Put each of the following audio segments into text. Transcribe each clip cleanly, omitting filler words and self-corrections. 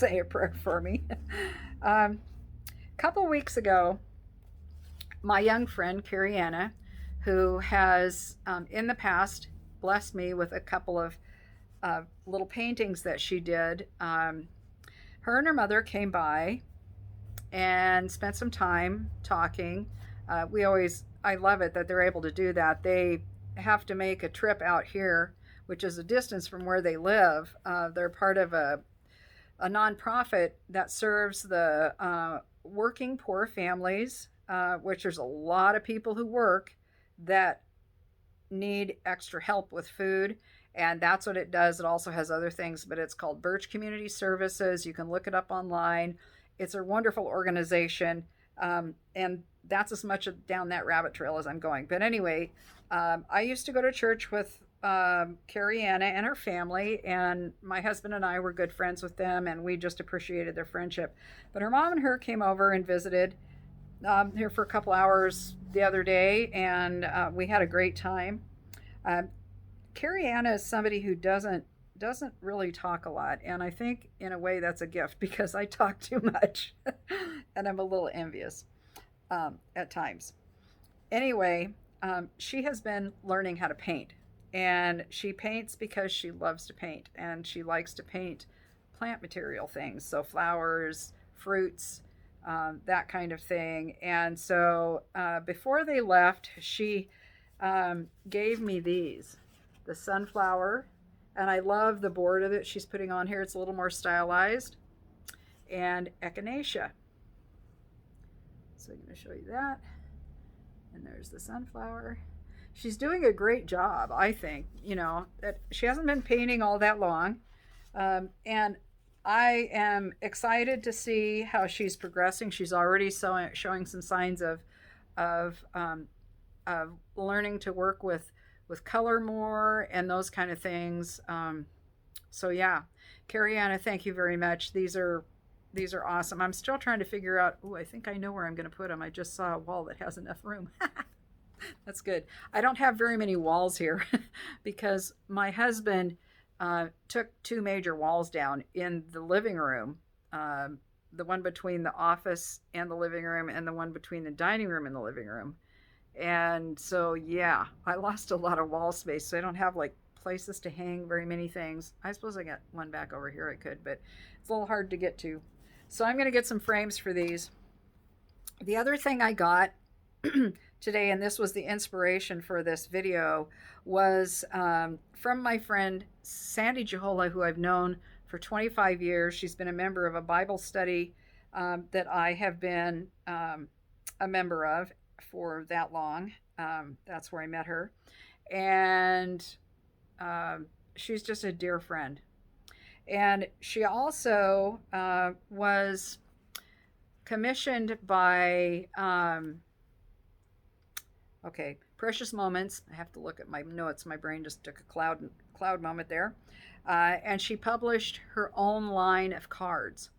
say a prayer for me. A couple weeks ago, my young friend, Carrie Anna, who has in the past blessed me with a couple of little paintings that she did, her and her mother came by and spent some time talking. I love it that they're able to do that. They have to make a trip out here, which is a distance from where they live. They're part of a nonprofit that serves the working poor families, which there's a lot of people who work that need extra help with food. And that's what it does. It also has other things, but it's called Birch Community Services. You can look it up online. It's a wonderful organization. And that's as much down that rabbit trail as I'm going. But anyway, I used to go to church with Carrie Anna and her family, and my husband and I were good friends with them, and we just appreciated their friendship. But her mom and her came over and visited here for a couple hours the other day, and we had a great time. Um, Carrie Anna is somebody who doesn't really talk a lot, and I think in a way that's a gift because I talk too much, and I'm a little envious at times. Anyway, she has been learning how to paint, and she paints because she loves to paint, and she likes to paint plant material things, so flowers, fruits, that kind of thing. And so before they left, she gave me these, the sunflower, and I love the board of it she's putting on here. It's a little more stylized, and echinacea. So I'm going to show you that. And there's the sunflower. She's doing a great job, I think. You know, that she hasn't been painting all that long, and I am excited to see how she's progressing. She's already showing some signs of of learning to work with color more and those kind of things. So yeah, Carrie Anna, thank you very much. These are awesome. I'm still trying to figure out. Oh, I think I know where I'm going to put them. I just saw a wall that has enough room. That's good. I don't have very many walls here because my husband took two major walls down in the living room, the one between the office and the living room, and the one between the dining room and the living room. And so, yeah, I lost a lot of wall space. So I don't have like places to hang very many things. I suppose I got one back over here I could, but it's a little hard to get to. So I'm going to get some frames for these. The other thing I got today, and this was the inspiration for this video, was from my friend Sandy Jehola, who I've known for 25 years. She's been a member of a Bible study that I have been a member of for that long. That's where I met her. And she's just a dear friend. And she also was commissioned by okay, Precious Moments. I have to look at my notes. My brain just took a cloud moment there. And she published her own line of cards.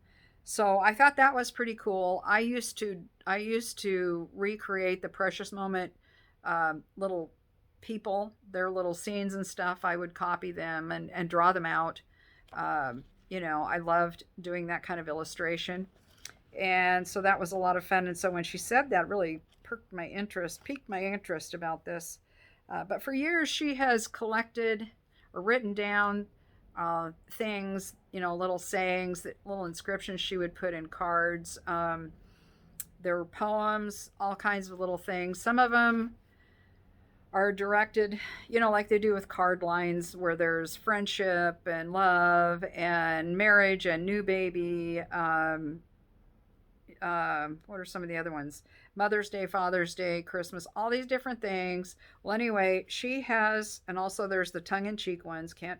So I thought that was pretty cool. I used to recreate the Precious Moment little people, their little scenes and stuff. I would copy them and draw them out. I loved doing that kind of illustration. And so that was a lot of fun. And so when she said that, really piqued my interest about this. But for years, she has collected or written down things, little sayings, little inscriptions she would put in cards. There were poems, all kinds of little things. Some of them are directed, like they do with card lines, where there's friendship and love and marriage and new baby. What are some of the other ones? Mother's Day, Father's Day, Christmas, all these different things. Well, anyway, she has, and also there's the tongue-in-cheek ones. Can't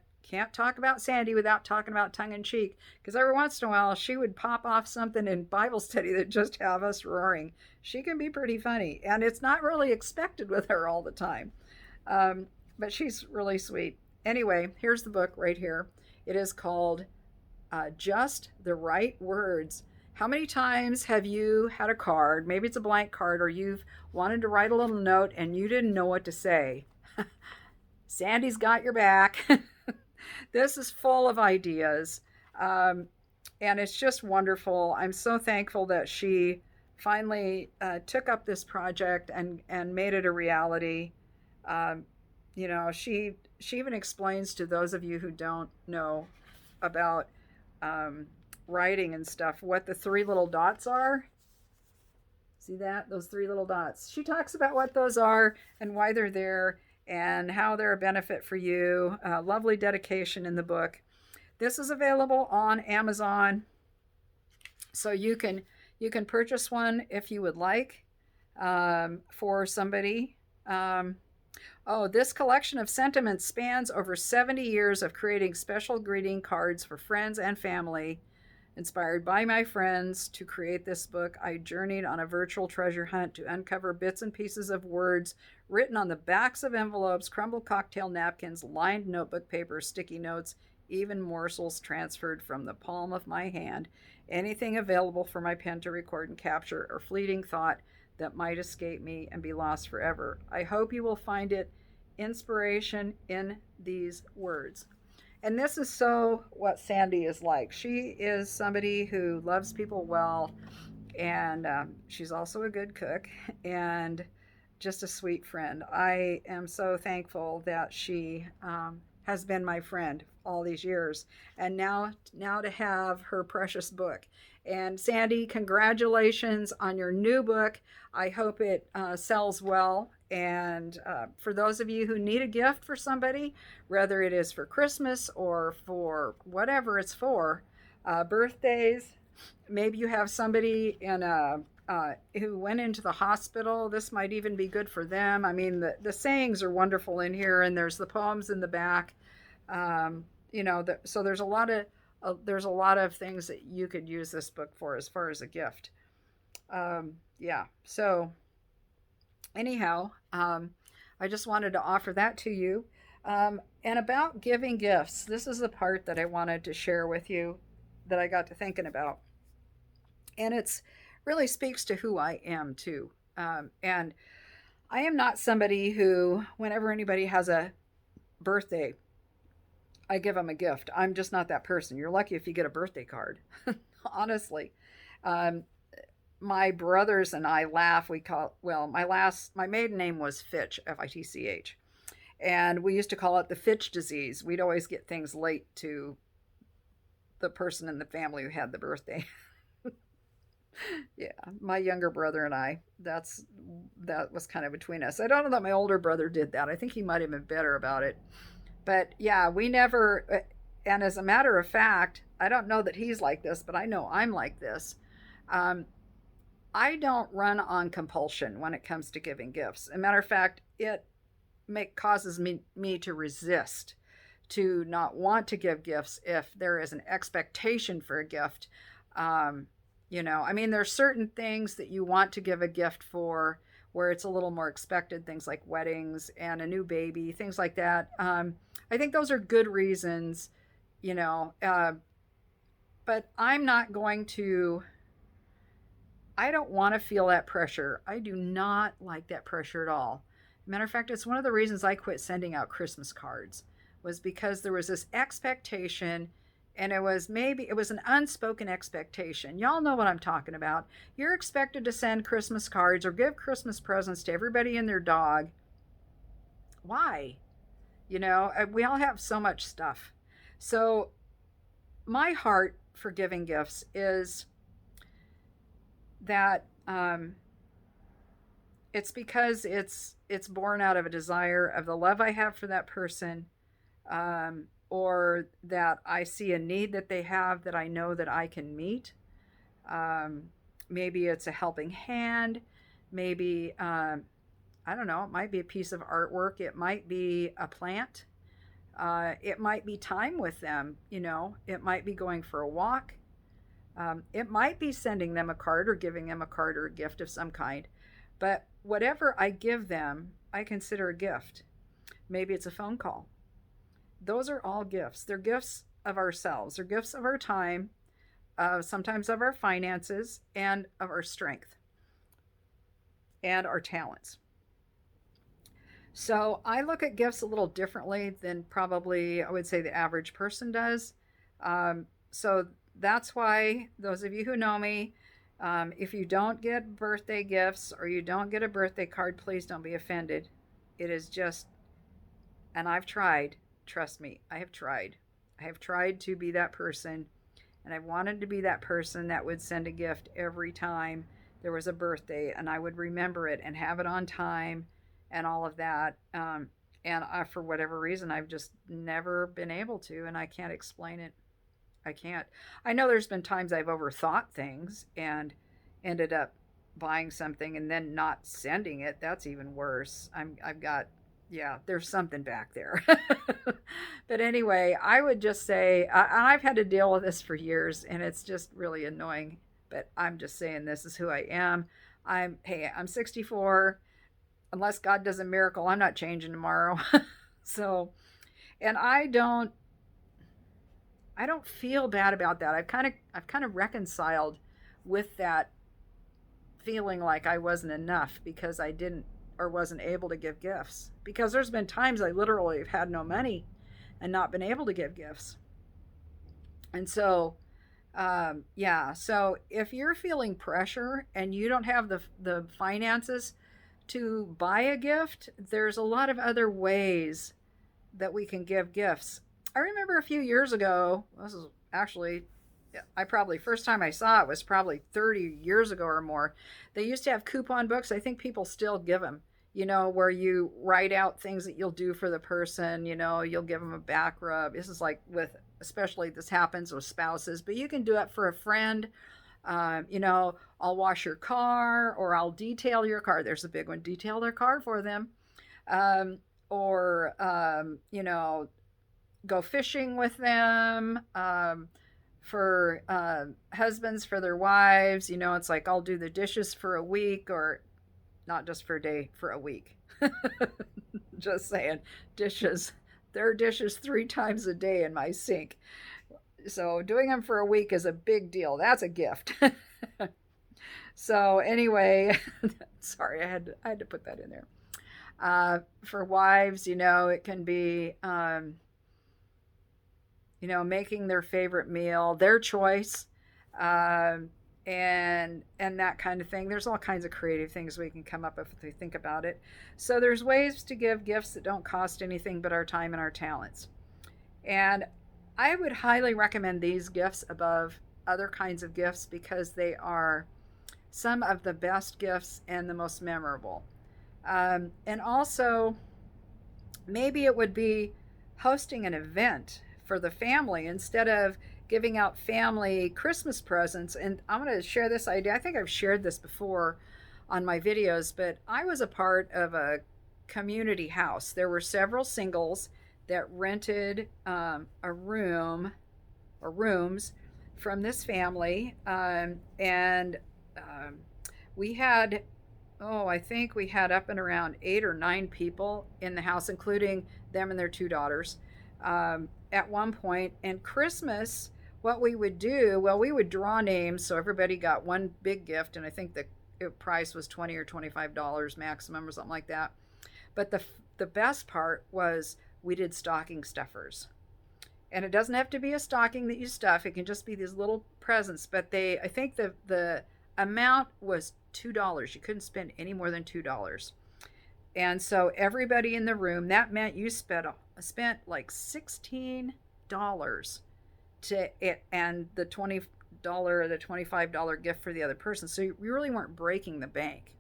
talk about Sandy without talking about tongue-in-cheek, because every once in a while she would pop off something in Bible study that just have us roaring. She can be pretty funny, and it's not really expected with her all the time, but she's really sweet. Anyway, here's the book right here. It is called Just the Right Words. How many times have you had a card, maybe it's a blank card, or you've wanted to write a little note and you didn't know what to say? Sandy's got your back. This is full of ideas. And it's just wonderful. I'm so thankful that she finally took up this project and made it a reality. Um, she even explains to those of you who don't know about um, writing and stuff what the three little dots are. See that? Those three little dots. She talks about what those are and why they're there and how they're a benefit for you. Lovely dedication in the book. This is available on Amazon, so you can purchase one if you would like for somebody. Um, oh, this collection of sentiments spans over 70 years of creating special greeting cards for friends and family. Inspired by my friends to create this book, I journeyed on a virtual treasure hunt to uncover bits and pieces of words written on the backs of envelopes, crumbled cocktail napkins, lined notebook paper, sticky notes, even morsels transferred from the palm of my hand, anything available for my pen to record and capture, or fleeting thought that might escape me and be lost forever. I hope you will find it inspiration in these words. And this is so what Sandy is like. She is somebody who loves people well, and she's also a good cook and just a sweet friend. I am so thankful that she has been my friend all these years, and now to have her precious book. And Sandy, congratulations on your new book. I hope it sells well. And for those of you who need a gift for somebody, whether it is for Christmas or for whatever it's for, birthdays, maybe you have somebody in a who went into the hospital. This might even be good for them. I mean, the sayings are wonderful in here, and there's the poems in the back. So there's a lot of things that you could use this book for as far as a gift. Yeah. So anyhow, I just wanted to offer that to you. And about giving gifts, this is the part that I wanted to share with you that I got to thinking about. And it's really speaks to who I am too. And I am not somebody who, whenever anybody has a birthday, I give them a gift. I'm just not that person. You're lucky if you get a birthday card, honestly. Um, my brothers and I laugh. We call well, my maiden name was Fitch, Fitch, and we used to call it the Fitch disease. We'd always get things late to the person in the family who had the birthday. Yeah, my younger brother and I. That was kind of between us. I don't know that my older brother did that. I think he might have been better about it. But yeah, we never. And as a matter of fact, I don't know that he's like this, but I know I'm like this. Um, I don't run on compulsion when it comes to giving gifts. As a matter of fact, it causes me to resist, to not want to give gifts if there is an expectation for a gift. Um, I mean, there's certain things that you want to give a gift for where it's a little more expected, things like weddings and a new baby, things like that. I think those are good reasons, you know, uh, but I'm not going to I don't want to feel that pressure. I do not like that pressure at all. Matter of fact, it's one of the reasons I quit sending out Christmas cards was because there was this expectation, and it was an unspoken expectation. Y'all know what I'm talking about. You're expected to send Christmas cards or give Christmas presents to everybody and their dog. Why? We all have so much stuff. So my heart for giving gifts is that it's because it's born out of a desire of the love I have for that person, or that I see a need that they have that I know that I can meet. Um, Maybe it's a helping hand. Maybe I don't know. It might be a piece of artwork. It might be a plant. It might be time with them. It might be going for a walk. It might be sending them a card or giving them a card or a gift of some kind. But whatever I give them, I consider a gift. Maybe it's a phone call. Those are all gifts. They're gifts of ourselves. They're gifts of our time, sometimes of our finances, and of our strength and our talents. So I look at gifts a little differently than probably I would say the average person does. So that's why those of you who know me, if you don't get birthday gifts or you don't get a birthday card, please don't be offended. It is just, and I've tried, trust me, I have tried. I have tried to be that person, and I wanted to be that person that would send a gift every time there was a birthday, and I would remember it and have it on time and all of that. And for whatever reason, I've just never been able to, and I can't explain it. I can't. I know there's been times I've overthought things and ended up buying something and then not sending it. That's even worse. I've got, yeah, there's something back there. But anyway, I would just say I've had to deal with this for years and it's just really annoying. But I'm just saying this is who I am. I'm 64. Unless God does a miracle, I'm not changing tomorrow. So, and I don't feel bad about that. I've kind of reconciled with that feeling like I wasn't enough because I didn't or wasn't able to give gifts. Because there's been times I literally have had no money and not been able to give gifts. And so, yeah. So if you're feeling pressure and you don't have the finances to buy a gift, there's a lot of other ways that we can give gifts. I remember a few years ago, this is actually, I probably, first time I saw it was probably 30 years ago or more. They used to have coupon books. I think people still give them, where you write out things that you'll do for the person, you'll give them a back rub. This is like especially this happens with spouses, but you can do it for a friend. I'll wash your car or I'll detail your car. There's a big one, detail their car for them. Or go fishing with them. For husbands, for their wives, it's like I'll do the dishes for a week, or not just for a day, for a week. Just saying, dishes. There are dishes 3 times a day in my sink. So doing them for a week is a big deal. That's a gift. So anyway, sorry, I had to put that in there. For wives, it can be, making their favorite meal, their choice, um, and that kind of thing. There's all kinds of creative things we can come up with if we think about it. So there's ways to give gifts that don't cost anything but our time and our talents. And I would highly recommend these gifts above other kinds of gifts because they are some of the best gifts and the most memorable. And also, maybe it would be hosting an event for the family instead of giving out family Christmas presents. And I'm going to share this idea. I think I've shared this before on my videos, but I was a part of a community house. There were several singles that rented a room or rooms from this family. And we had, oh, I think we had up and around 8 or 9 people in the house, including them and their 2 daughters, at one point. And Christmas, what we would do, well, we would draw names, so everybody got one big gift, and I think the price was $20 or $25 maximum or something like that. But the best part was we did stocking stuffers. And it doesn't have to be a stocking that you stuff. It can just be these little presents. But I think the amount was $2. You couldn't spend any more than $2. And so everybody in the room, that meant you spent like $16 to it, and the $20 or the $25 gift for the other person. So you really weren't breaking the bank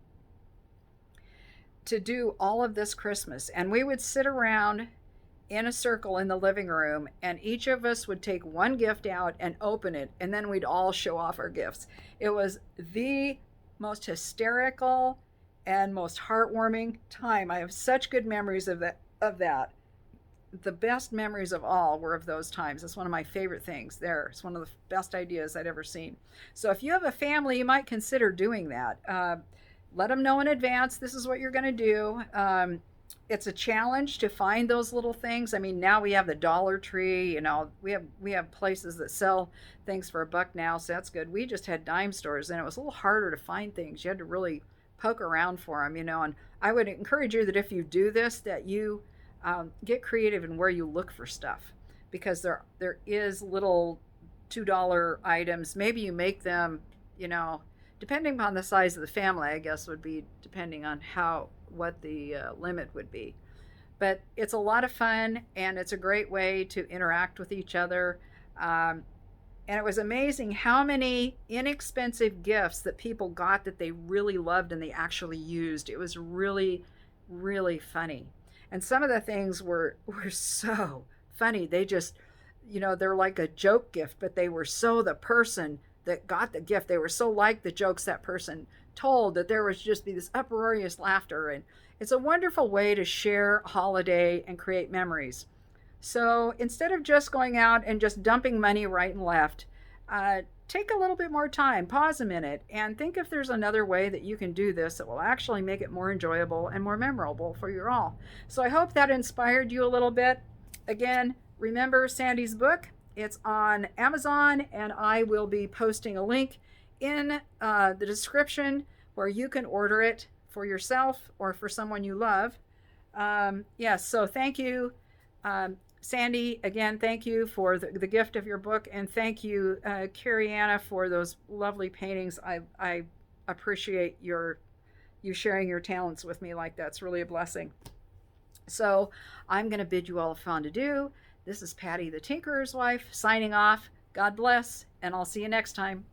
to do all of this Christmas. And we would sit around in a circle in the living room, and each of us would take one gift out and open it, and then we'd all show off our gifts. It was the most hysterical and most heartwarming time. I have such good memories of that. The best memories of all were of those times. It's one of my favorite things there. It's one of the best ideas I'd ever seen. So if you have a family, you might consider doing that. Let them know in advance this is what you're going to do. It's a challenge to find those little things. I mean, now we have the Dollar Tree. We have places that sell things for $1 now, so that's good. We just had dime stores, and it was a little harder to find things. You had to really poke around for them, And I would encourage you that if you do this, that you get creative in where you look for stuff, because there is little $2 items. Maybe you make them, you know, depending upon the size of the family, I guess would be depending on how what the limit would be. But it's a lot of fun, and it's a great way to interact with each other. Um, and it was amazing how many inexpensive gifts that people got that they really loved and they actually used. It was really, really funny. And some of the things were so funny. They just, they're like a joke gift, but they were so the person that got the gift, they were so like the jokes that person told that there was just this uproarious laughter. And it's a wonderful way to share a holiday and create memories. So instead of just going out and just dumping money right and left, take a little bit more time, pause a minute, and think if there's another way that you can do this that will actually make it more enjoyable and more memorable for you all. So I hope that inspired you a little bit. Again, remember Sandy's book. It's on Amazon, and I will be posting a link in the description where you can order it for yourself or for someone you love. Yes, so thank you. Sandy, again, thank you for the gift of your book, and thank you, Carrie for those lovely paintings. I appreciate you sharing your talents with me like that. It's really a blessing. So I'm going to bid you all a fond adieu. This is Patty the Tinkerer's wife signing off. God bless, and I'll see you next time.